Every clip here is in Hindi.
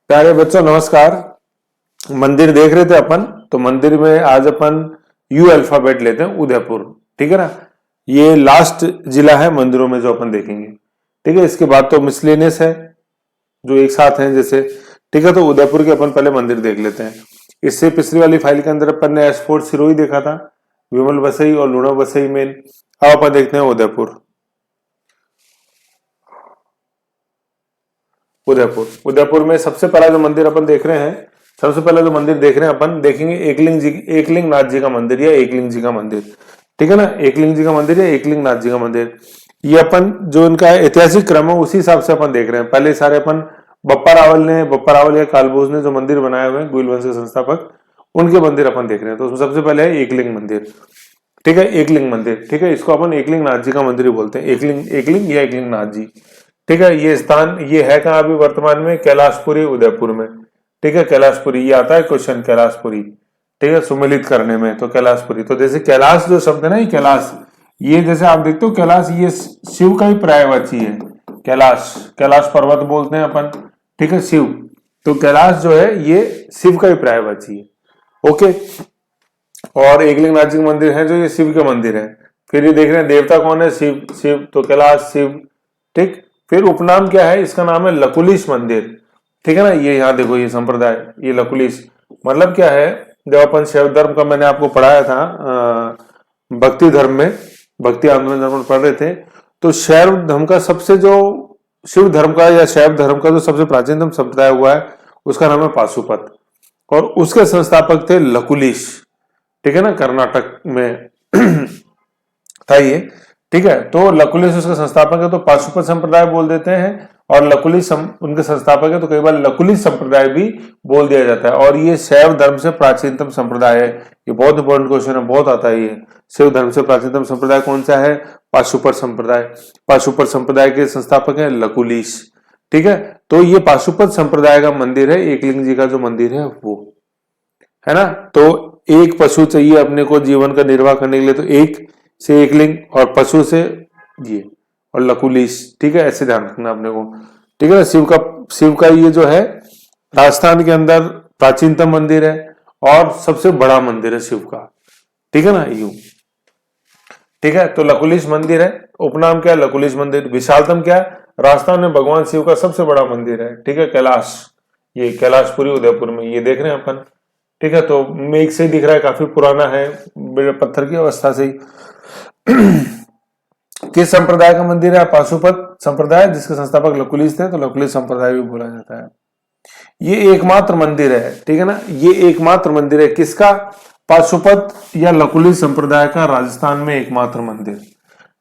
प्यारे बच्चों नमस्कार। मंदिर देख रहे थे अपन, तो मंदिर में आज अपन यू अल्फाबेट लेते हैं, उदयपुर। ठीक है ना, ये लास्ट जिला है मंदिरों में जो अपन देखेंगे। ठीक है, इसके बाद तो मिसलेनियस है जो एक साथ हैं जैसे। ठीक है, तो उदयपुर के अपन पहले मंदिर देख लेते हैं। इससे पिछली वाली फाइल के अंदर अपन ने एस4 सिरोही देखा था, विमल वसई और लूणा वसई मेन। अब अपन देखते हैं उदयपुर। उदयपुर में सबसे पहला जो मंदिर अपन देख रहे हैं, सबसे पहला जो मंदिर देख रहे हैं अपन देखेंगे एकलिंग नाथ जी का मंदिर या एकलिंग जी का मंदिर। ठीक है ना, एकलिंग जी का मंदिर या एकलिंग नाथ जी का मंदिर। ये अपन जो इनका ऐतिहासिक क्रम है उसी हिसाब से अपन देख रहे हैं। पहले सारे अपन बप्पा रावल या कालभोज ने जो मंदिर बनाए हुए हैं, गुइल वंश के संस्थापक, उनके मंदिर अपन देख रहे हैं। तो उसमें सबसे पहले है एकलिंग मंदिर। ठीक है, एकलिंग मंदिर। ठीक है, इसको अपन एकलिंग नाथ जी का मंदिर ही बोलते हैं, एकलिंग या एकलिंग नाथ जी। ठीक है, ये स्थान ये है कहाँ अभी वर्तमान में? कैलाशपुरी उदयपुर में। ठीक है, कैलाशपुरी ये आता है क्वेश्चन, कैलाशपुरी। ठीक है, सुमेलित करने में तो कैलाशपुरी। तो जैसे कैलाश जो शब्द है ना, ये कैलाश, ये जैसे आप देखते हो कैलाश, ये शिव का ही पर्यायवाची है। कैलाश पर्वत बोलते हैं अपन। ठीक है, शिव, तो कैलाश जो है ये शिव का ही पर्यायवाची है। ओके, और एकलिंग नाथ जी का मंदिर है जो ये शिव का मंदिर है। फिर ये देख रहे हैं देवता कौन है? शिव, तो कैलाश शिव। ठीक, फिर उपनाम क्या है? इसका नाम है लकुलिश मंदिर। ठीक है ना, ये यहाँ देखो, ये संप्रदाय, ये लकुलिश मतलब क्या है? जब अपन शैव धर्म का मैंने आपको पढ़ाया था भक्ति धर्म में, भक्ति आंदोलन धर्म में पढ़ रहे थे, तो शैव धर्म का सबसे जो शिव धर्म का या शैव धर्म का जो सबसे प्राचीनतम संप्रदाय हुआ है उसका नाम है पाशुपत, और उसके संस्थापक थे लकुलिश। ठीक है ना, कर्नाटक में था ये। ठीक है, तो लकुलिश उसका संस्थापक है तो पाशुपत संप्रदाय बोल देते हैं, और लकुलिश उनके संस्थापक है तो कई बार लकुलिश संप्रदाय भी बोल दिया जाता है। और ये शैव धर्म से प्राचीनतम संप्रदाय है। ये बहुत इंपॉर्टेंट क्वेश्चन है, बहुत आता है ये। शिव धर्म से प्राचीनतम संप्रदाय कौन सा है? पाशुपत संप्रदाय। पाशुपत संप्रदाय के संस्थापक है लकुलिश। ठीक है, तो ये पाशुपत संप्रदाय का मंदिर है, एकलिंग जी का जो मंदिर है वो है ना। तो एक पशु चाहिए अपने को जीवन का निर्वाह करने के लिए, तो एक से एकलिंग और पशु से ये और लकुलिश। ठीक है, ऐसे ध्यान रखना अपने को। ठीक है ना, शिव का ये जो है राजस्थान के अंदर प्राचीनतम मंदिर है और सबसे बड़ा मंदिर है शिव का। ठीक है ना, यूं। ठीक है, तो लकुलिश मंदिर है, उपनाम क्या है? लकुलिश मंदिर। विशालतम क्या है? राजस्थान में भगवान शिव का सबसे बड़ा मंदिर है। ठीक है, कैलाश, ये कैलाशपुरी उदयपुर में ये देख रहे हैं अपन। ठीक है, तो मेघ से दिख रहा है, काफी पुराना है, पत्थर की अवस्था से ही। किस संप्रदाय का मंदिर है? पाशुपत संप्रदाय, जिसके संस्थापक लकुलिश थे, तो लकुलिश संप्रदाय भी बोला जाता है। ये एकमात्र मंदिर है। ठीक है ना, ये एकमात्र मंदिर है किसका? पाशुपत या लकुलिश संप्रदाय का, राजस्थान में एकमात्र मंदिर।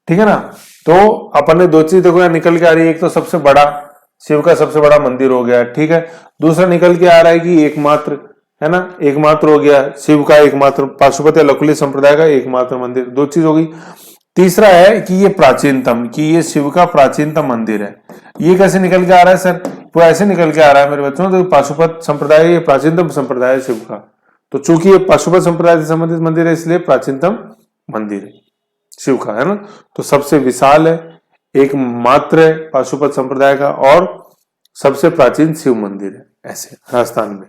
ठीक है ना, तो अपन ने दो चीज देखो निकल के आ रही है, एक तो सबसे बड़ा शिव का सबसे बड़ा मंदिर हो गया। ठीक है, दूसरा निकल के आ रहा है कि एकमात्र, है ना, एकमात्र हो गया शिव का एकमात्र, पाशुपत या लकुलिश संप्रदाय का एकमात्र मंदिर, दो चीज हो गई। तीसरा है कि ये प्राचीनतम, कि ये शिव का प्राचीनतम मंदिर है। ये कैसे निकल के आ रहा है सर? वो ऐसे निकल के आ रहा है मेरे बच्चों, तो पाशुपत संप्रदाय ये प्राचीनतम संप्रदाय है शिव का, तो चूंकि ये पाशुपत संप्रदाय से संबंधित मंदिर है इसलिए प्राचीनतम मंदिर है शिव का, है ना। तो सबसे विशाल है, एक मात्र है पाशुपत संप्रदाय का, और सबसे प्राचीन शिव मंदिर है ऐसे राजस्थान में।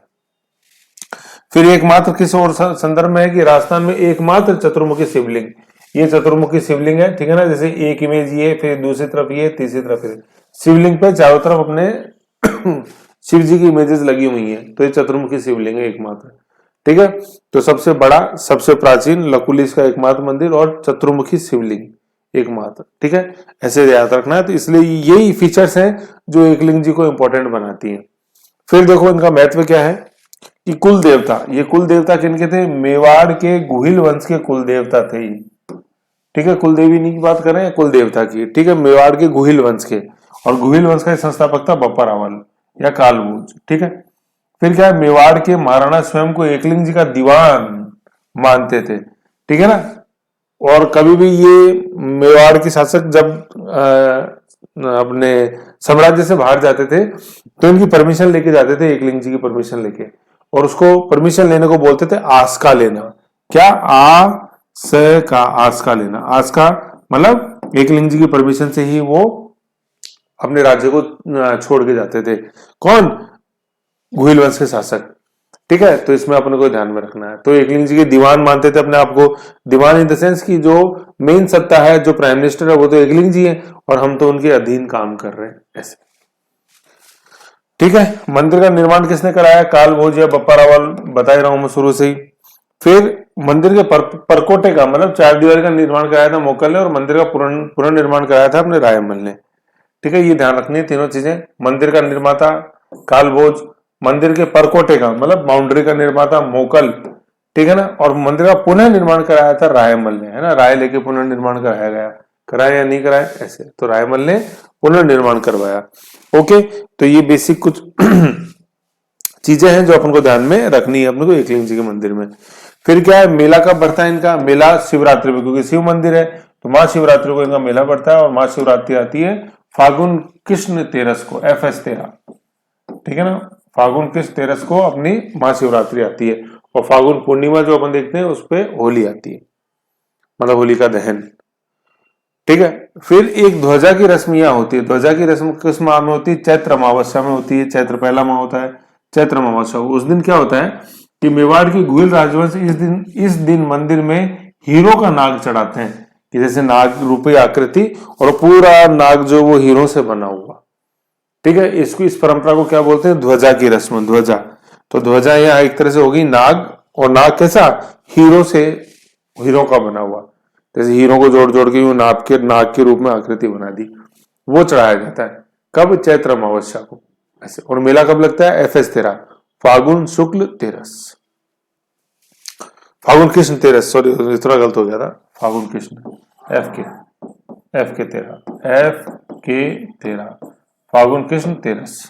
फिर एकमात्र किस और संदर्भ में है कि राजस्थान में एकमात्र चतुर्मुखी शिवलिंग, ये चतुर्मुखी शिवलिंग है। ठीक है ना, जैसे एक इमेज ये, फिर दूसरी तरफ ये, तीसरी तरफ ये, शिवलिंग पे चारों तरफ अपने शिव जी की इमेजेस लगी हुई हैं, तो ये चतुर्मुखी शिवलिंग है एकमात्र। ठीक है, तो सबसे बड़ा, सबसे प्राचीन लकुलिश का एकमात्र मंदिर और चतुर्मुखी शिवलिंग एकमात्र। ठीक है, ऐसे याद रखना है। तो इसलिए यही फीचर्स हैं जो एकलिंग जी को इंपॉर्टेंट बनाती हैं। फिर देखो इनका महत्व क्या है कि कुल देवता, ये कुल देवता किनके थे? मेवाड़ के गुहिल वंश के कुल देवता थे ये। ठीक है, कुल देवी की बात कर रहे हैं, कुल देवता की। ठीक है, मेवाड़ के गुहिल वंश के, और गुहिल वंश का संस्थापक था बप्पा रावल या कालभोज। ठीक है, फिर क्या है? मेवाड़ के महाराणा स्वयं को एकलिंग जी का दीवान मानते थे। ठीक है ना, और कभी भी ये मेवाड़ के शासक जब अपने साम्राज्य से बाहर जाते थे तो इनकी परमिशन लेके जाते थे, एकलिंग जी की परमिशन लेके, और उसको परमिशन लेने को बोलते थे आस्का लेना। क्या? आस्का लेना। आस्का मतलब एकलिंग जी की परमिशन से ही वो अपने राज्य को छोड़ के जाते थे। कौन? गुहिल वंश के शासक। ठीक है, तो इसमें अपने को ध्यान में रखना है। तो एकलिंग जी के दीवान मानते थे अपने आप को, दीवान इन द सेंस की जो मेन सत्ता है, जो प्राइम मिनिस्टर है वो तो एकलिंग जी है और हम तो उनके अधीन काम कर रहे हैं, ऐसे। ठीक है, मंदिर का निर्माण किसने कराया? काल भोज या बप्पा रावल, बता ही रहा हूं मैं शुरू से ही। फिर मंदिर के परकोटे का मतलब चार दीवारी का निर्माण कराया था मोकल ने, और मंदिर का पुनर्निर्माण कराया था अपने रायमल ने। ठीक है, ये ध्यान रखनी है तीनों चीजें। मंदिर का निर्माता काल भोज, मंदिर के परकोटे का मतलब बाउंड्री का निर्माता मोकल, ठीक है ना, और मंदिर का पुनः निर्माण कराया था रायमल ने, है ना, राय लेके पुनर्निर्माण कराया गया, कराया या नहीं कराया ऐसे, तो रायमल ने पुनर्निर्माण करवाया। ओके, तो ये बेसिक कुछ चीजें हैं जो अपन को ध्यान में रखनी है अपने को एकलिंग जी के मंदिर में। फिर क्या है, मेला कब बढ़ता है इनका? मेला शिवरात्रि में, क्योंकि शिव मंदिर है तो महाशिवरात्रि को इनका मेला बढ़ता है, और महाशिवरात्रि आती है फागुन कृष्ण तेरस को, FS 13, ठीक है ना, फागुन कृष्ण तेरस को अपनी महाशिवरात्रि आती है, और फागुन पूर्णिमा जो अपन देखते हैं उस पर होली आती है, मतलब होली का दहन। ठीक है, फिर एक ध्वजा की रस्म यह होती है। ध्वजा की रस्म किस माह में होती है? चैत्र अमावस्या में होती है। चैत्र पहला माह होता है, चैत्र अमावस्या। उस दिन क्या होता है कि मेवाड़ की गुहिल राजवंश इस दिन मंदिर में हीरो का नाग चढ़ाते हैं, कि जैसे नाग रूपी आकृति और पूरा नाग जो वो हीरो से बना हुआ। ठीक है, इसको इस परंपरा को क्या बोलते हैं? ध्वजा की रस्म, ध्वजा। तो ध्वजा यहाँ एक तरह से होगी नाग, और नाग कैसा? हीरो से, हीरो का बना हुआ, जैसे हीरो को जोड़ जोड़ के नाग के रूप में आकृति बना दी, वो चढ़ाया जाता है। कब? चैत्र अमावस्या को, ऐसे। और मेला कब लगता है? FS 13, फागुन शुक्ल तेरस, फागुन कृष्ण तेरस, सॉरी थोड़ा गलत हो गया था, फागुन कृष्ण F के 13, फागुन कृष्ण तेरस।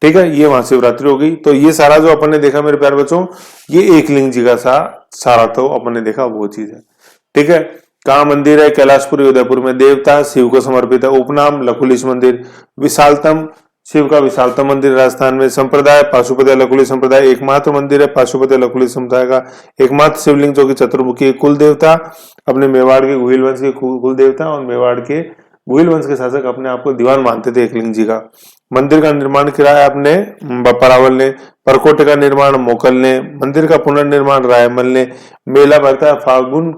ठीक है, ये महाशिवरात्रि हो गई। तो ये सारा जो अपन ने देखा मेरे प्यारे बच्चों, ये एकलिंग जी का सारा तो अपन ने देखा वो चीज है। ठीक है, कहाँ मंदिर है? कैलाशपुरी उदयपुर में। देवता शिव को समर्पित है। उपनाम लकुलिश मंदिर। विशालतम, शिव का विशालतम मंदिर राजस्थान में। संप्रदाय पाशुपत्य लकुली संप्रदाय, एकमात्र मंदिर है पाशुपत्य लकुली समुदाय का। एकमात्र शिवलिंग जो कि चतुर्मुखी। कुल देवता अपने मेवाड़ के गुहिल वंश के कुल देवता, और मेवाड़ के गुहिल वंश के शासक अपने आप को दीवान मानते थे एकलिंग जी का। मंदिर का निर्माण कराया अपने बप्पा रावल ने। परकोटे का निर्माण मोकल ने। मंदिर का पुनर्निर्माण रायमल ने। मेला भरता है फागुन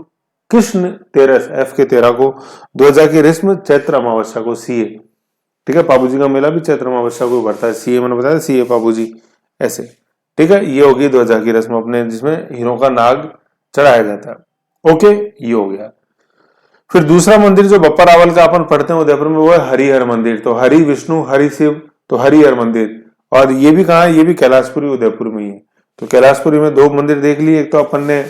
कृष्ण तेरस F के 13 को। ध्वजा की रस्म चैत्र अमावस्या को, CA। ठीक है, पाबूजी का मेला भी चैत्र अमावस्या को भरता है, CA मैंने बताया, CA पाबूजी, ऐसे। ठीक है, ये होगी ध्वजा की रस्म अपने, जिसमें हीरो का नाग चढ़ाया जाता है। ओके, ये हो गया। फिर दूसरा मंदिर जो बप्पा रावल का अपन पढ़ते हैं उदयपुर में, वो है हरिहर मंदिर। तो हरि विष्णु हरि शिव, तो हरिहर मंदिर। और ये भी कहाँ है? ये भी कैलाशपुरी उदयपुर में ही है। तो कैलाशपुरी में दो मंदिर देख लिए, एक तो अपन ने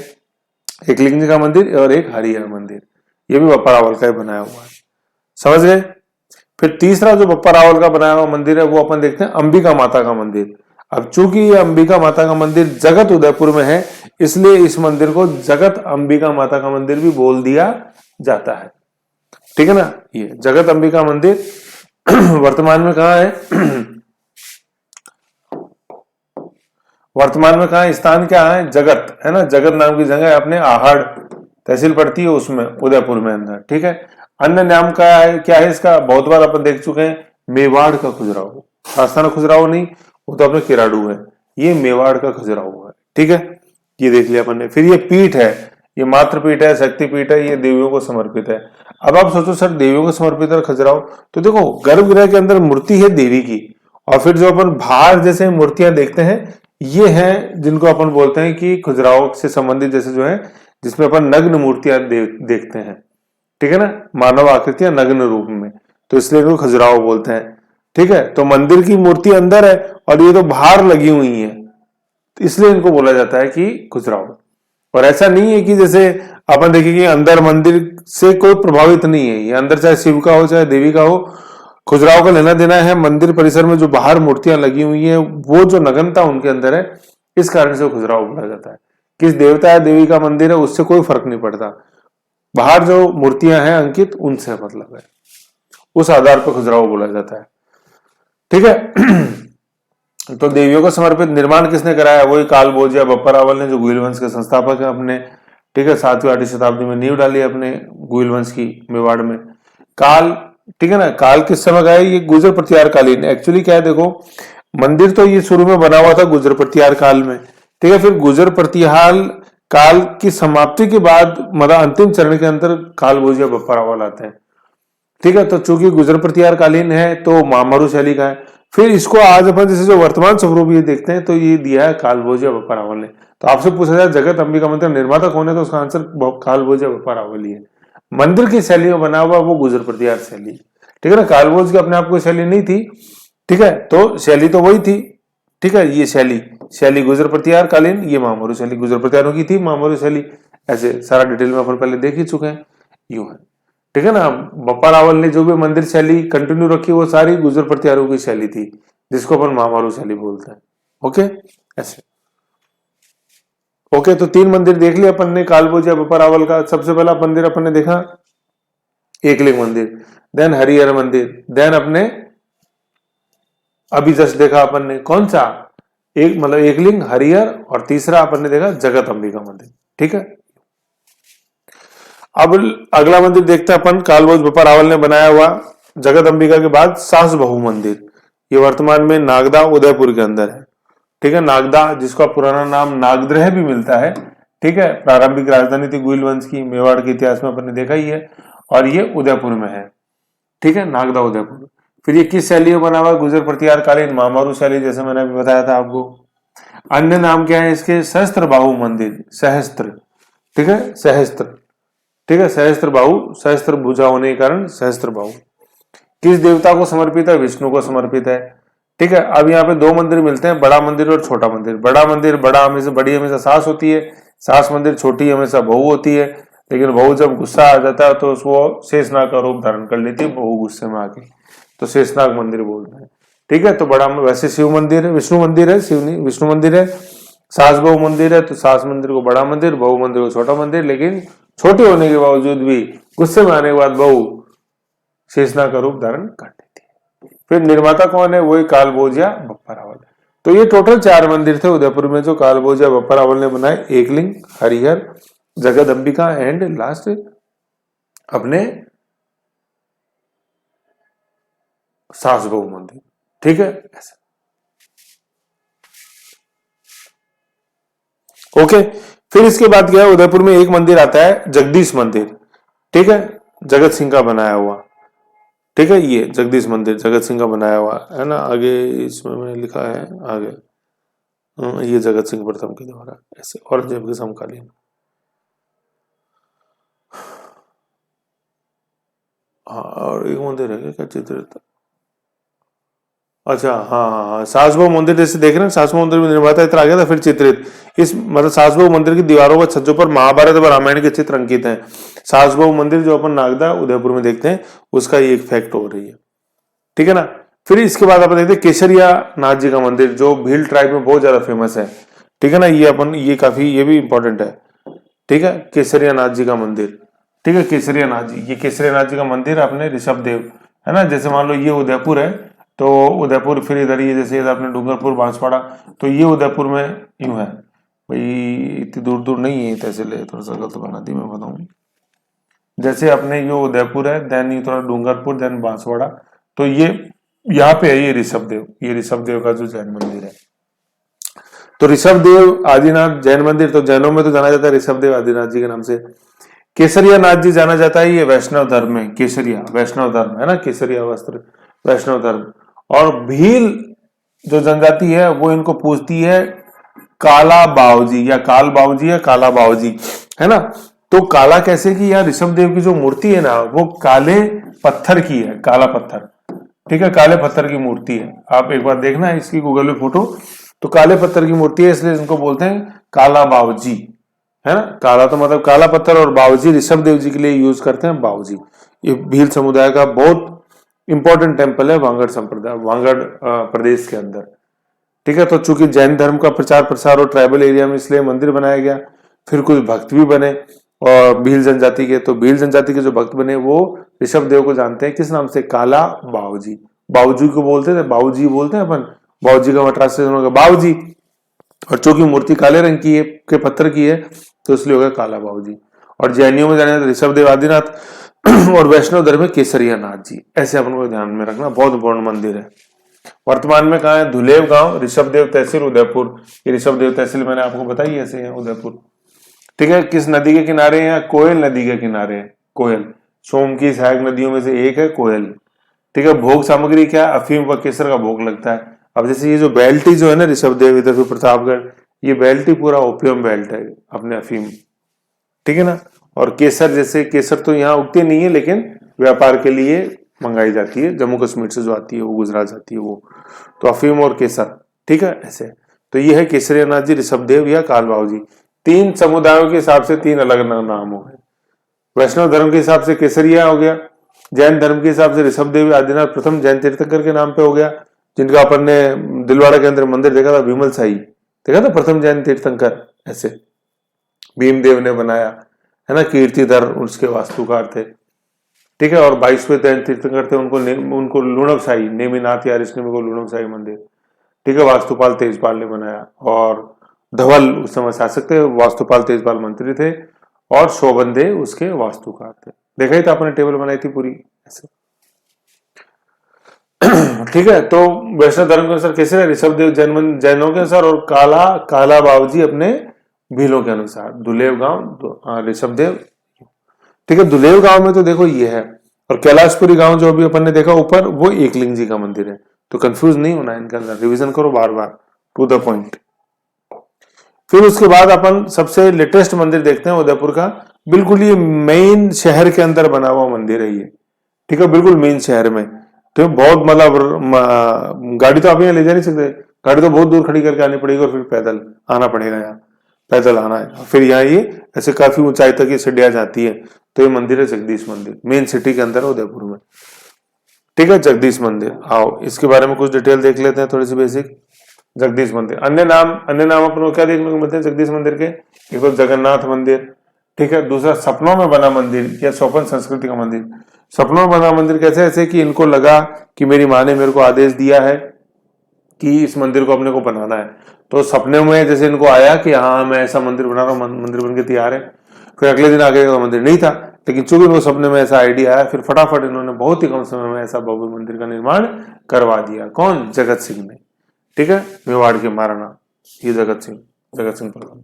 एकलिंग जी का मंदिर और एक हरिहर मंदिर, ये भी बप्पा रावल का ही बनाया हुआ है। समझ गए? फिर तीसरा जो बप्पा रावल का बनाया हुआ मंदिर है वो अपन देखते हैं अंबिका माता का मंदिर। अब चूंकि ये अंबिका माता का मंदिर जगत उदयपुर में है, इसलिए इस मंदिर को जगत अंबिका माता का मंदिर भी बोल दिया जाता है। ठीक है ना, ये जगत अंबिका मंदिर वर्तमान में कहाँ है? वर्तमान में कहाँ? स्थान क्या है? जगत, है ना, जगत नाम की जगह अपने आहड़ तहसील पड़ती है, उसमें उदयपुर में अंदर। ठीक है, अन्य नाम का है, क्या है इसका? बहुत बार अपन देख चुके हैं, मेवाड़ का खजुराहो। राजस्थान खजुराहो नहीं, वो तो अपने किराड़ू है, ये मेवाड़ का खजुराहो है। ठीक है, ये देख लिया अपन ने। फिर ये पीठ है, ये मात्र पीठ है, शक्ति पीठ है, ये देवियों को समर्पित है। अब आप सोचो सर, देवियों को समर्पित है खजुराहो, तो देखो गर्भगृह के अंदर मूर्ति है देवी की, और फिर जो अपन बाहर जैसे मूर्तियां देखते हैं, ये हैं जिनको अपन बोलते हैं कि खजुराहो से संबंधित, जैसे जो है जिसमें अपन नग्न मूर्तियां देखते हैं। ठीक है ना, मानव आकृतियां नग्न रूप में, तो इसलिए इनको खजुराहो बोलते हैं। ठीक है, तो मंदिर की मूर्ति अंदर है और ये तो बाहर लगी हुई है, तो इसलिए इनको बोला जाता है कि खजुराहो। और ऐसा नहीं है कि जैसे अपन देखेंगे अंदर मंदिर से कोई प्रभावित नहीं है, ये अंदर चाहे शिव का हो चाहे देवी का हो, खजुराहो का लेना देना है मंदिर परिसर में जो बाहर मूर्तियां लगी हुई है, वो जो नग्नता उनके अंदर है, इस कारण से खजुराहो बोला जाता है। किस देवता या देवी का मंदिर है उससे कोई फर्क नहीं पड़ता, बाहर जो मूर्तियां हैं अंकित उनसे मतलब है, उस आधार पर खजुराहो बोला जाता है। ठीक है, तो देवियों को समर्पित निर्माण किसने कराया? वही काल भोज या बप्पा रावल ने, जो गुहिल वंश के संस्थापक है अपने। ठीक है, 7वीं 8वीं शताब्दी में नींव डाली अपने गुहिल वंश की मेवाड़ में। काल, ठीक है ना, काल किस समय का है? ये गुर्जर प्रतिहार कालीन। एक्चुअली क्या है देखो, मंदिर तो ये शुरू में बना हुआ था गुजर प्रतिहार काल में, ठीक है। फिर गुजर प्रतिहार काल की समाप्ति के बाद मतलब अंतिम चरण के अंदर काल भोजिया बप्पा रावल आते हैं, ठीक है। तो चूंकि गुजर प्रतिहार कालीन है तो महामारू शैली का है। फिर इसको आज अपन जैसे जो वर्तमान स्वरूप ये देखते हैं तो ये दिया है काल भोजिया बप्पा रावल ने। तो आपसे पूछा जाए जगत अंबिका मंदिर निर्माता कौन है, तो उसका आंसर काल भोजिया बप्पा रावल ही है। मंदिर की शैली में बना हुआ वो गुजर प्रतिहार शैली, ठीक है ना। काल भोज की अपने आप कोई शैली नहीं थी, ठीक है। तो शैली तो वही थी, ठीक है। ये शैली गुजर प्रतिहार कालीन, ये महामारू शैली गुजर प्रतिहारों की थी, महामारू शैली। ऐसे सारा डिटेल में अपन पहले देख ही चुके हैं, यूं है, ठीक है ना। बप्पा रावल ने जो भी मंदिर शैली कंटिन्यू रखी वो सारी गुजर प्रतिहारों की शैली थी, जिसको अपन महामारू शैली बोलते हैं। ओके, ऐसे ओके। तो 3 मंदिर देख लिया अपन ने काल भोजिया बप्पा रावल का। सबसे पहला मंदिर अपन ने देखा एकलिंग मंदिर, देन हरिहर मंदिर, देन अपने अभी जस्ट देखा अपन ने कौन सा, एक मतलब एकलिंग, हरिहर, और तीसरा अपन ने देखा जगत अंबिका मंदिर, ठीक है। अब अगला मंदिर देखते हैं अपन, काल भोज बप्पा रावल ने बनाया हुआ जगत अंबिका के बाद सास बहू मंदिर। ये वर्तमान में नागदा उदयपुर के अंदर है, ठीक है। नागदा जिसका पुराना नाम नागद्रह भी मिलता है, ठीक है। प्रारंभिक राजधानी थी गुइल वंश की, मेवाड़ के इतिहास में अपन ने देखा ही है, और ये उदयपुर में है, ठीक है, नागदा उदयपुर। फिर ये किस शैली में बना हुआ, गुजर प्रतिहार कालीन महामारू शैली, जैसे मैंने अभी बताया था आपको। अन्य नाम क्या है इसके, सहस्त्र बाहु मंदिर, सहस्त्र, ठीक है, सहस्त्र, ठीक है, सहस्त्र बाहु, सहस्त्र भुजा होने के कारण सहस्त्र बाहु। किस देवता को समर्पित है, विष्णु को समर्पित है, ठीक है। अब यहाँ पे 2 मंदिर मिलते हैं, बड़ा मंदिर और छोटा मंदिर। बड़ा मंदिर, बड़ा हमेशा, बड़ी हमेशा सास होती है, सास मंदिर छोटी हमेशा बहू होती है। लेकिन बहू जब गुस्सा आ जाता है तो वो शेषनाग का रूप धारण कर लेती है, बहू गुस्से में आके, तो शेषनाग मंदिर बोलते हैं, ठीक है। तो बड़ा वैसे शिव मंदिर है, विष्णु मंदिर है, शिव नहीं विष्णु मंदिर है। सास बहू मंदिर है तो सास मंदिर को बड़ा मंदिर, बहू मंदिर को छोटा मंदिर। लेकिन छोटे होने के बावजूद भी गुस्से में आने के बाद बहू शेषनाग का रूप धारण कर लेती है। फिर निर्माता कौन है, वही काल भोजिया बप्पा रावल। तो ये टोटल 4 मंदिर थे उदयपुर में जो काल भोजिया बप्पा रावल ने बनाए, एकलिंग, हरिहर, जगत अंबिका एंड लास्ट अपने सास बहू मंदिर, ठीक है, ऐसा। ओके। फिर इसके बाद क्या है, उदयपुर में एक मंदिर आता है जगदीश मंदिर, ठीक है, जगत सिंह का बनाया हुआ, ठीक है। ये जगदीश मंदिर जगत सिंह का बनाया हुआ है ना। आगे इसमें मैंने लिखा है आगे, ये जगत सिंह प्रथम के द्वारा ऐसे औरंगजेब के समकालीन। हाँ, और एक मंदिर है क्या चित्रित, अच्छा हाँ हाँ हाँ, सासबहू मंदिर जैसे देख रहे हैं, सासबहू मंदिर में निर्माता इतना आ गया था। फिर चित्रित इस मतलब सासबहू मंदिर की दीवारों पर छज्जों पर महाभारत और रामायण के चित्र अंकित हैं। सासबहू मंदिर जो अपन नागदा उदयपुर में देखते हैं उसका ये एक फैक्ट हो रही है, ठीक है ना। फिर इसके बाद अपन देखते हैं केसरिया नाथ जी का मंदिर जो भील ट्राइब में बहुत ज्यादा फेमस है, ठीक है ना। ये अपन ये काफी ये भी इंपॉर्टेंट है, ठीक है, केसरिया नाथ जी का मंदिर, ठीक है। केसरिया नाथ जी, ये केसरिया नाथ जी का मंदिर अपने ऋषभ देव है ना। जैसे मान लो ये उदयपुर है तो उदयपुर, फिर इधर ये जैसे अपने डूंगरपुर बांसवाड़ा, तो ये उदयपुर में यूं है भाई, इतनी दूर दूर नहीं है, तहसील है, थोड़ा सा गलत बना दी मैं बताऊं। जैसे अपने ये उदयपुर है, देन ये थोड़ा डूंगरपुर, देन बांसवाड़ा, तो ये यहाँ पे है ये ऋषभ देव, ये ऋषभ देव का जो जैन मंदिर है। तो ऋषभ देव आदिनाथ जैन मंदिर, तो जैनों में तो जाना जाता है ऋषभ देव आदिनाथ जी के नाम से। केसरिया नाथ जी जाना जाता है ये वैष्णव धर्म में, केसरिया वैष्णव धर्म है ना, केसरिया वस्त्र वैष्णव धर्म। और भील जो जनजाति है वो इनको पूछती है काला बावजी या काल बावजी या काला बावजी, है ना। तो काला कैसे की, यहाँ ऋषभ देव की जो मूर्ति है ना वो काले पत्थर की है, काला पत्थर, ठीक है, काले पत्थर की मूर्ति है। आप एक बार देखना है इसकी गूगल में फोटो, तो काले पत्थर की मूर्ति है, इसलिए इनको बोलते हैं काला बावजी, है ना। काला तो मतलब काला पत्थर, और बावजी ऋषभ देव जी के लिए यूज करते हैं बावजी। ये भील समुदाय का बहुत इंपॉर्टेंट टेम्पल है वांगड़ संप्रदाय, वांगड़ प्रदेश के अंदर, ठीक है। तो चूंकि जैन धर्म का प्रचार प्रसार और ट्राइबल एरिया में, इसलिए मंदिर बनाया गया। फिर कुछ भक्त भी बने और भील जनजाति के, तो भील जनजाति के जो भक्त बने वो ऋषभ देव को जानते हैं किस नाम से, काला बावजी। बावजी को बोलते थे, बावजी बोलते हैं अपन, बावजी का ट्रांसलेशन होगा बावजी। और चूंकि मूर्ति काले रंग की है, के पत्थर की है, तो इसलिए होगा काला बावजी। और जैनियों में जाने ऋषभ देव आदिनाथ और वैष्णव धर्म में केसरिया नाथ जी, ऐसे अपन को ध्यान में रखना, बहुत इंपॉर्टेंट मंदिर है। वर्तमान में कहाँ है? धुलेव गांव, ऋषभदेव तहसील, उदयपुर। ये ऋषभदेव तहसील मैंने आपको बताई ऐसे है उदयपुर। ठीक है, किस नदी के किनारे है? कोयल नदी के किनारे है, कोयल। सोम की सहायक नदियों में से एक है कोयल। ठीक है, भोग सामग्री क्या? अफीम व केसर का भोग लगता है। अब जैसे ये जो बेल्ट जो है ना ऋषभदेव, इधर से प्रतापगढ़, ये बेल्ट ही पूरा ओपियम बेल्ट है अपने अफीम। ठीक है ना। और केसर, जैसे केसर तो यहाँ उगती नहीं है लेकिन व्यापार के लिए मंगाई जाती है, जम्मू कश्मीर से जो आती है वो गुजरात जाती है वो। तो अफीम और केसर, ठीक है ऐसे। तो ये है केसरिया नाथ जी, ऋषभदेव या कालबाबू जी। तीन समुदायों के हिसाब से तीन अलग अलग नाम हो गए। वैष्णव धर्म के हिसाब से केसरिया हो गया, जैन धर्म के हिसाब से ऋषभदेव आदिनाथ प्रथम जैन तीर्थंकर के नाम पे हो गया, जिनका अपन ने दिलवाड़ा के अंदर मंदिर देखा था, विमल साई देखा था, प्रथम जैन तीर्थंकर ऐसे भीमदेव ने बनाया है ना, कीर्तिधर उसके वास्तुकार थे। ठीक है, और 22वें जैन तीर्थंकर थे, उनको लुणव साई, नेमिनाथ या ऋषि को लुणव साई मंदिर। ठीक है, वास्तुपाल तेजपाल ने बनाया। और धवल उस समय शासक थे, वास्तुपाल तेजपाल मंत्री थे, और शोभनदेह उसके वास्तुकार थे। देखा ही था अपने, टेबल बनाई थी पूरी ऐसे। ठीक है, तो वैष्णव धर्म के अनुसार कैसे है? ऋषभदेव जैनों के अनुसार, और काला बाबूजी अपने भीलों के अनुसार। दुलेव गांव ऋषभदेव। ठीक है, दुलेव गांव में तो देखो ये है, और कैलाशपुरी गांव जो अभी अपन ने देखा ऊपर, वो एकलिंग जी का मंदिर है। तो कंफ्यूज नहीं होना इनके अंदर, रिवीजन करो बार बार, टू द पॉइंट। फिर उसके बाद अपन सबसे लेटेस्ट मंदिर देखते हैं उदयपुर का। बिल्कुल ये मेन शहर के अंदर बना हुआ मंदिर है ये। ठीक है, बिल्कुल मेन शहर में। तो बहुत मतलब गाड़ी तो आप यहाँ ले जा नहीं सकते, गाड़ी तो बहुत दूर खड़ी करके आनी पड़ेगी, और फिर पैदल आना पड़ेगा, यहाँ पैदल आना है। फिर यहाँ ये ऐसे काफी ऊंचाई तक ये सीढ़ियां जाती है। तो ये मंदिर है जगदीश मंदिर, मेन सिटी के अंदर है उदयपुर में। ठीक है, जगदीश मंदिर। आओ इसके बारे में कुछ डिटेल देख लेते हैं, थोड़ी सी बेसिक। जगदीश मंदिर, अन्य नाम अपन को क्या देखने को मिलते हैं जगदीश मंदिर के? एक तो जगन्नाथ मंदिर, ठीक है, दूसरा सपनों में बना मंदिर या स्वपन संस्कृति का मंदिर। सपनों में बना मंदिर कैसे? ऐसे कि इनको लगा कि मेरी माँ ने मेरे को आदेश दिया है कि इस मंदिर को अपने को बनाना है, तो सपने में जैसे इनको आया कि हाँ मैं ऐसा मंदिर बना रहा हूँ, मंदिर बन के तैयार है। फिर अगले दिन आगे का मंदिर नहीं था, लेकिन चूंकि इनको सपने में ऐसा आइडिया आया, फिर फटाफट इन्होंने बहुत ही कम समय में ऐसा भव्य मंदिर का निर्माण करवा दिया। कौन? जगत सिंह ने। ठीक है, मेवाड़ के महाराणा, ये जगत सिंह प्रथम।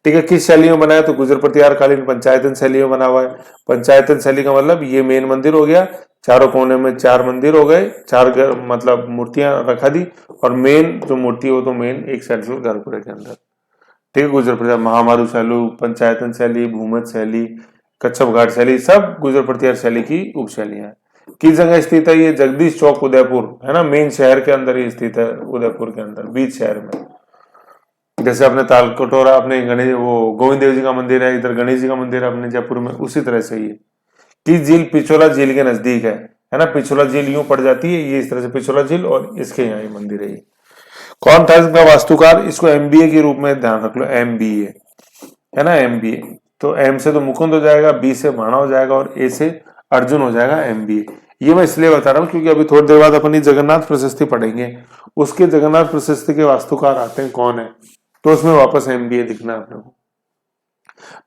ठीक है, किस शैली में बनाया? तो गुजर प्रतिहार कालीन पंचायतन शैली में बना हुआ है। पंचायतन शैली का मतलब ये मेन मंदिर हो गया, चारों कोने में 4 मंदिर हो गए, 4 मतलब मूर्तियां रखा दी, और मेन जो मूर्ति हो तो मेन एक सेंट्रल गर्भगृह के अंदर। ठीक है, गुजर प्रतिहार, महामारू शैली, पंचायतन शैली, भूमत शैली, कच्छप घाट शैली, सब गुजर प्रतिहार शैली की उप शैलियां। किस जगह स्थित है? ये जगदीश चौक उदयपुर है ना, मेन शहर के अंदर ही स्थित है, उदयपुर के अंदर बीच शहर में। जैसे अपने तालकटोरा, अपने गणेश, वो गोविंद देव जी का मंदिर है, इधर गणेश जी का मंदिर है अपने जयपुर में, उसी तरह से ही है। किस झील? पिछोला झील के नजदीक है ना, पिछोला झील यूं पड़ जाती है, ये इस तरह से पिछोला झील, और इसके यहाँ ये मंदिर है। कौन था इसका वास्तुकार? इसको एमबीए के रूप में ध्यान रख लो, एमबीए है ना, एमबीए। तो एम से तो मुकुंद हो जाएगा, बी से भाणा हो जाएगा, और ए से अर्जुन हो जाएगा, एमबीए। ये मैं इसलिए बता रहा हूँ क्योंकि अभी थोड़ी देर बाद अपनी जगन्नाथ प्रशस्ति पढ़ेंगे, उसके जगन्नाथ प्रशस्ति के वास्तुकार आते हैं कौन है, तो उसमें वापस एमबीए दिखना है अपने को,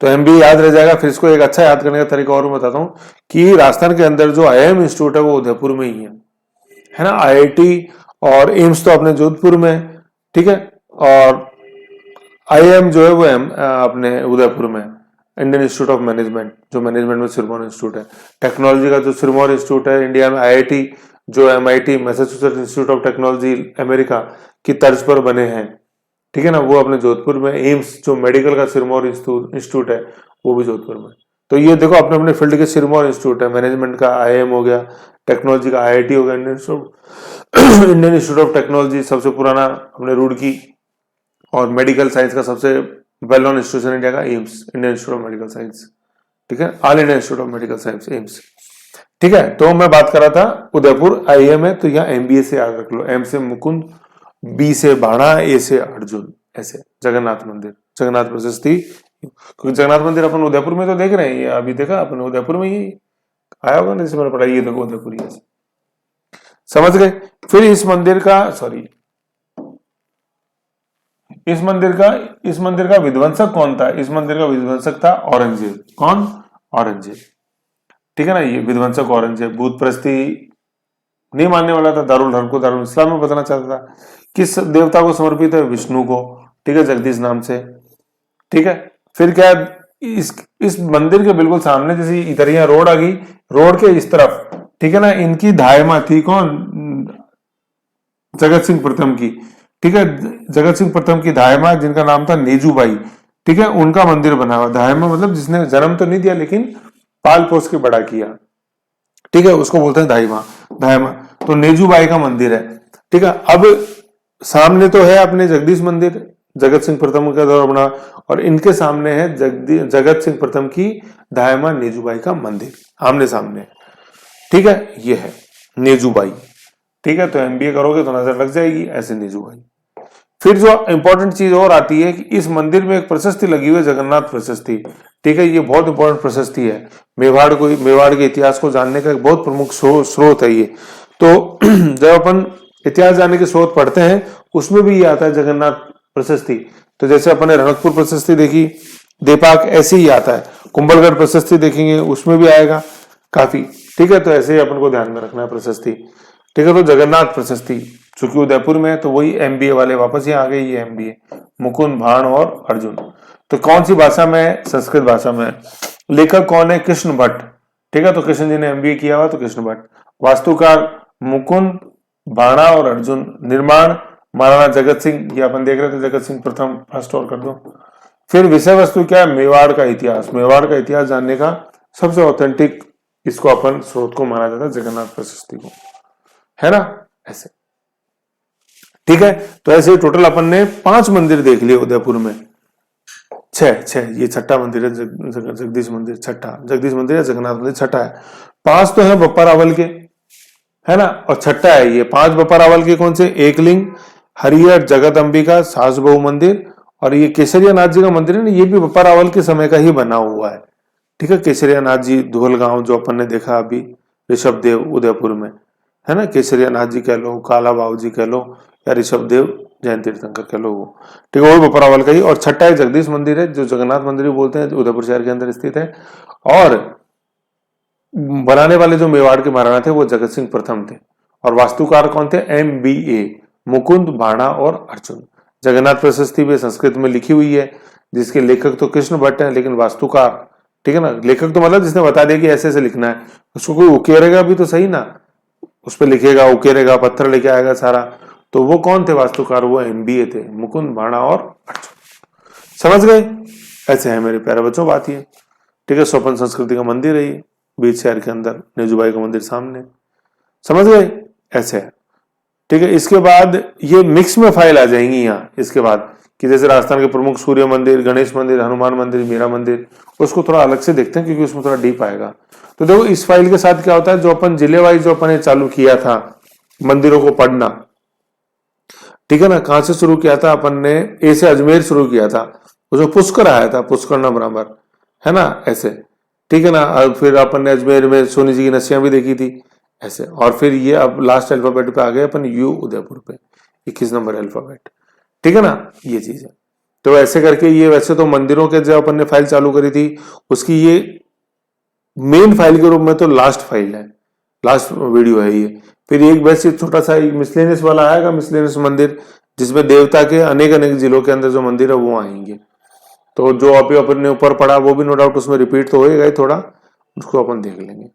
तो एमबीए याद रह जाएगा। फिर इसको एक अच्छा याद करने का तरीका और बताता हूँ कि राजस्थान के अंदर जो आईआईएम इंस्टीट्यूट है वो उदयपुर में ही है ना, आईआईटी और एम्स तो अपने जोधपुर में। ठीक है, और आईआईएम जो है वो अपने उदयपुर में, इंडियन इंस्टीट्यूट ऑफ मैनेजमेंट, जो मैनेजमेंट में सिरमौर इंस्टीट्यूट है। टेक्नोलॉजी का जो सिरमौर इंस्टीट्यूट है इंडिया में, आईआईटी जो MIT, Massachusetts institute of technology America की तर्ज पर बने हैं, ठीक है ना, वो अपने जोधपुर में। एम्स जो मेडिकल का सिरमौर इंस्टीट्यूट है वो भी जोधपुर में। तो ये देखो अपने अपने फील्ड के सिरमौर इंस्टीट्यूट है, मैनेजमेंट का आईआईएम हो गया, टेक्नोलॉजी का आईआईटी हो गया, इंडियन इंस्टीट्यूट ऑफ टेक्नोलॉजी सबसे पुराना अपने रुड़की, और मेडिकल साइंस का सबसे वेल नोन इंस्टीट्यूशन इंडिया का AIIMS, Indian institute of medical science. ठीक है, all India institute of medical science, AIIMS. ठीक है, तो मैं बात कर रहा था उदयपुर आईआईएम है, तो यहाँ एमबीए से याद रख लो, एम से मुकुंद, बी से भाणा, ए से अर्जुन, ऐसे। जगन्नाथ मंदिर, जगन्नाथ प्रशस्ति, क्योंकि जगन्नाथ मंदिर अपन उदयपुर में तो देख रहे हैं, ये अभी देखा अपन उदयपुर में ही आया होगा ना, जैसे मैंने पढ़ा, ये देखो उदयपुर, समझ गए। फिर इस मंदिर का इस मंदिर का विध्वंसक कौन था? इस मंदिर का विध्वंसक था औरंगजेब। कौन? औरंगजेब। ठीक है ना, ये विध्वंसक औरंगजेब। भूतप्रस्ती नहीं मानने वाला था, दारुल हर्ब को दारुल इस्लाम में बदलना चाहता था। किस देवता को समर्पित है? विष्णु को, ठीक है, जगदीश नाम से, ठीक है। फिर क्या, इस मंदिर के बिल्कुल सामने जैसे इधर यहाँ रोड आ गई, रोड के इस तरफ, ठीक है ना, इनकी धायमा थी कौन? जगत सिंह प्रथम की, ठीक है, जगत सिंह प्रथम की धायमा, जिनका नाम था नेजूबाई, ठीक है, उनका मंदिर बना हुआ। धायमा मतलब जिसने जन्म तो नहीं दिया लेकिन पाल पोस के बड़ा किया, ठीक है, उसको बोलते हैं धायमा, धायमा। तो नेजूबाई का मंदिर है, ठीक है। अब सामने तो है अपने जगदीश मंदिर, जगत सिंह प्रथम का द्वारा बना, और इनके सामने है जगत सिंह प्रथम की धायमा नेजूबाई का मंदिर, आमने सामने, ठीक है, ये है नेजूबाई, ठीक है। तो एमबीए करोगे तो नजर लग जाएगी, ऐसे नेजूबाई। फिर जो इंपॉर्टेंट चीज और आती है कि इस मंदिर में एक प्रशस्ति लगी हुई है, जगन्नाथ प्रशस्ति, ठीक है, ये बहुत इंपॉर्टेंट प्रशस्ति है। मेवाड़ के इतिहास को जानने का एक बहुत प्रमुख स्रोत है ये। तो जब अपन इतिहास जानने के स्रोत पढ़ते हैं उसमें भी ये आता है जगन्नाथ प्रशस्ति। तो जैसे अपन ने रणकपुर प्रशस्ति देखी, देपाक, ऐसे ही आता है। कुंभलगढ़ प्रशस्ति देखेंगे उसमें भी आएगा काफी, ठीक है। तो ऐसे ही अपन को ध्यान में रखना है प्रशस्ति, ठीक है। तो जगन्नाथ प्रशस्ति चूंकि उदयपुर में है तो वही एमबीए वाले वापस यहाँ आ गए, ये एमबीए, मुकुंद, भाण और अर्जुन। तो कौन सी भाषा में है? संस्कृत भाषा में। लेखक कौन है? कृष्ण भट्ट, ठीक है। तो कृष्ण जी ने एमबीए किया हुआ, तो कृष्ण भट्ट। वास्तुकार मुकुंद, भाणा और अर्जुन। निर्माण महाराणा जगत सिंह, ये अपन देख रहे थे, जगत सिंह प्रथम, फर्स्ट और कर दो। फिर विषय वस्तु क्या है? मेवाड़ का इतिहास। मेवाड़ का इतिहास जानने का सबसे ऑथेंटिक इसको अपन स्रोत को माना जाता है, जगन्नाथ प्रशस्ति को, है ना, ऐसे, ठीक है। तो ऐसे टोटल अपन ने 5 मंदिर देख लिए उदयपुर में, 6, ये छठा मंदिर है, जगदीश मंदिर छठा, जगदीश मंदिर है, जगन्नाथ मंदिर छठा है। 5 तो है बप्पा रावल के, है ना, और छठा है ये। 5 बप्पा रावल के कौन से? एकलिंग, हरिहर, जगत अंबिका, सास बहु मंदिर, और ये केसरिया नाथ जी का मंदिर है ना, ये भी बप्पा रावल के समय का ही बना हुआ है, ठीक है। केसरिया नाथ जी धुलगांव जो अपन ने देखा अभी ऋषभ देव उदयपुर में, है ना, केसरिया नाथ जी कह लो, काला बाबू जी कह लो, या ऋषभ देव जैन तीर्थंकर कह लो, वो, ठीक है, वो बप्पा रावल का ही। और छठा एक जगदीश मंदिर है जो जगन्नाथ मंदिर भी बोलते हैं, उदयपुर शहर के अंदर स्थित है। और बनाने वाले जो मेवाड़ के महाराणा थे वो जगत सिंह प्रथम थे, और वास्तुकार कौन थे? एमबीए, मुकुंद, भाणा और अर्जुन। जगन्नाथ प्रशस्ति भी संस्कृत में लिखी हुई है, जिसके लेखक तो कृष्ण भट्ट है, लेकिन वास्तुकार, ठीक है ना, लेखक तो मतलब जिसने बता दिया कि ऐसे ऐसे लिखना है, उसको कोई उकेरेगा भी तो सही ना, उस पर लिखेगा, उकेरेगा, पत्थर लेके आएगा सारा, तो वो कौन थे वास्तुकार? वो एमबीए थे, मुकुंद, भाणा और अर्जुन। समझ गए? ऐसे है मेरे प्यारे बच्चों, बात ये, ठीक है। स्वपन संस्कृति का मंदिर है ये, बीच शहर के अंदर, नेजूबाई का मंदिर सामने, समझ गए? ऐसे है, ठीक है। इसके बाद ये मिक्स में फाइल आ जाएंगी यहाँ, इसके बाद कि जैसे राजस्थान के प्रमुख सूर्य मंदिर, गणेश मंदिर, हनुमान मंदिर, मीरा मंदिर, उसको थोड़ा अलग से देखते हैं क्योंकि उसमें थोड़ा डीप आएगा। तो देखो इस फाइल के साथ क्या होता है, जो अपन जिले वाइज जो अपन ने चालू किया था मंदिरों को पढ़ना, ठीक है ना, कहां से शुरू किया था अपन ने? ए से अजमेर शुरू किया था, उसमें पुष्कर आया था, पुष्कर ना बराबर, है ना, ऐसे, ठीक है ना। फिर अपन ने अजमेर में सोनी जी की नसियां भी देखी थी, ऐसे। और फिर ये अब लास्ट अल्फाबेट पे आ गए अपन, यू उदयपुर पे, 21 नंबर अल्फाबेट, ठीक है ना, ये चीज है। तो ऐसे करके ये, वैसे तो मंदिरों के जो अपन ने फाइल चालू करी थी उसकी ये मेन फाइल के रूप में तो लास्ट फाइल है, लास्ट वीडियो है ये। फिर एक वैसे छोटा सा मिसलेनियस वाला आएगा, मिसलेनियस मंदिर, जिसमें देवता के अनेक अनेक जिलों के अंदर जो मंदिर है वो आएंगे। तो जो अभी अपन ने ऊपर पढ़ा वो भी नो डाउट उसमें रिपीट तो होएगा ही थोड़ा, उसको अपन देख लेंगे,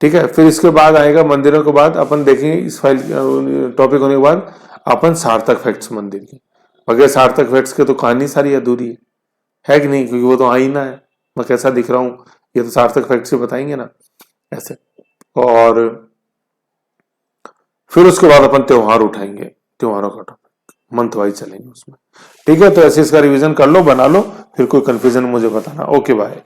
ठीक है। फिर इसके बाद आएगा मंदिरों के बाद अपन देखेंगे इस फाइल टॉपिक होने के बाद अपन सार्थक फैक्ट्स मंदिर की। अगर सार्थक फैक्ट्स के तो कहानी सारी अधूरी है कि नहीं, क्योंकि वो तो आईना है, मैं कैसा दिख रहा हूँ ये तो सार्थक फैक्ट्स से बताएंगे ना, ऐसे। और फिर उसके बाद अपन त्योहार उठाएंगे, त्योहारों का टॉपिक मंथ वाइज चलेंगे उसमें, ठीक है। तो ऐसे इसका रिवीजन कर लो, बना लो, फिर कोई कंफ्यूजन मुझे बताना। Okay bye.